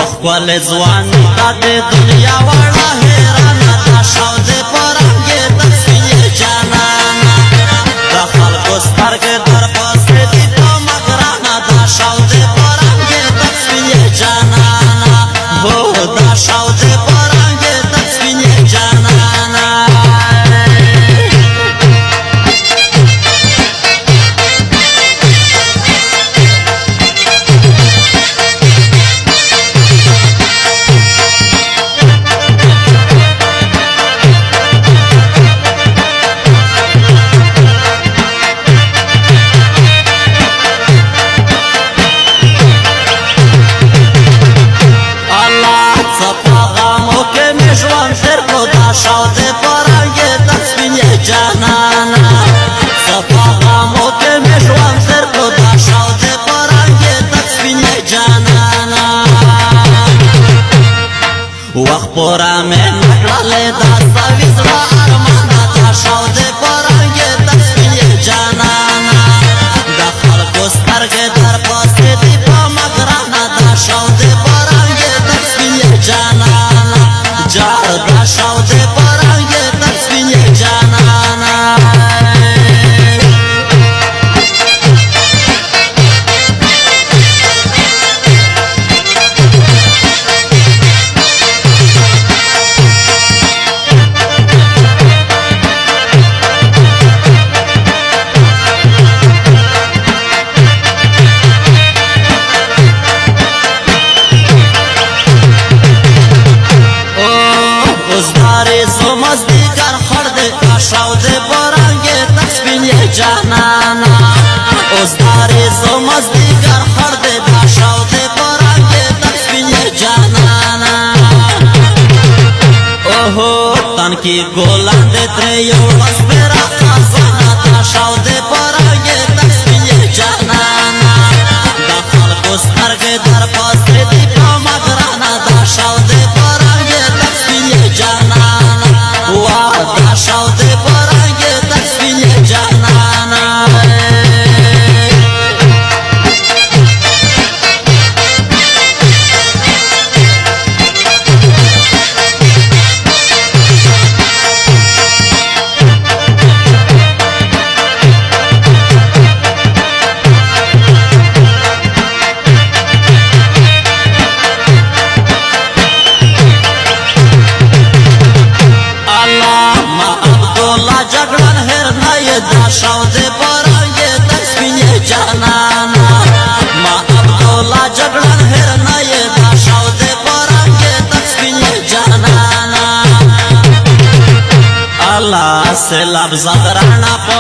وخوال ځوان دا د دنیا واړه حیرانه دا شاود پرنګې تصفیې جانانه د خلکو سترګې در پسې دي په مګرانه دا شاود پرنګې تصفیې جانانه هو دا شاود پرنګې تصفیې جانانه شاود پرنګې تصفیې جانانه صفا غمو کې مې ژوند تېر کړو دا شاود پرنګې تصفیې جانانه وخت پوره مې نه کړلې دا سوي زړه ارمانه دا شاود پرنګې تصفیې جانانه د خلکو سترګې در پسې دي په مګرانه دا شاود پرنګې تصفیې جانانه جار دا شاود پرنګې تصفیې جانانه شاود پرنګې تصفیې جانانه اوس دارې زمز دیگر خړ دې دا شاود پرنګې تصفیې جانانه اوهو تن کې ګلان دې ترې یو لاس میرا خزانه دا شاود پرنګې تصفیې جانانه دا خلکو سترګې در پسې دي په مګرانه دا شاود پرنګې تصفیې جانانه واه دا شاود پرنګې تصفیې جانانه جګړن هر نه دا شاود پرنګې تصفیې جانانه ما عبدالله جګړن هر نه دا شاود پرنګې تصفیې جانانه الله سلام زدرانا په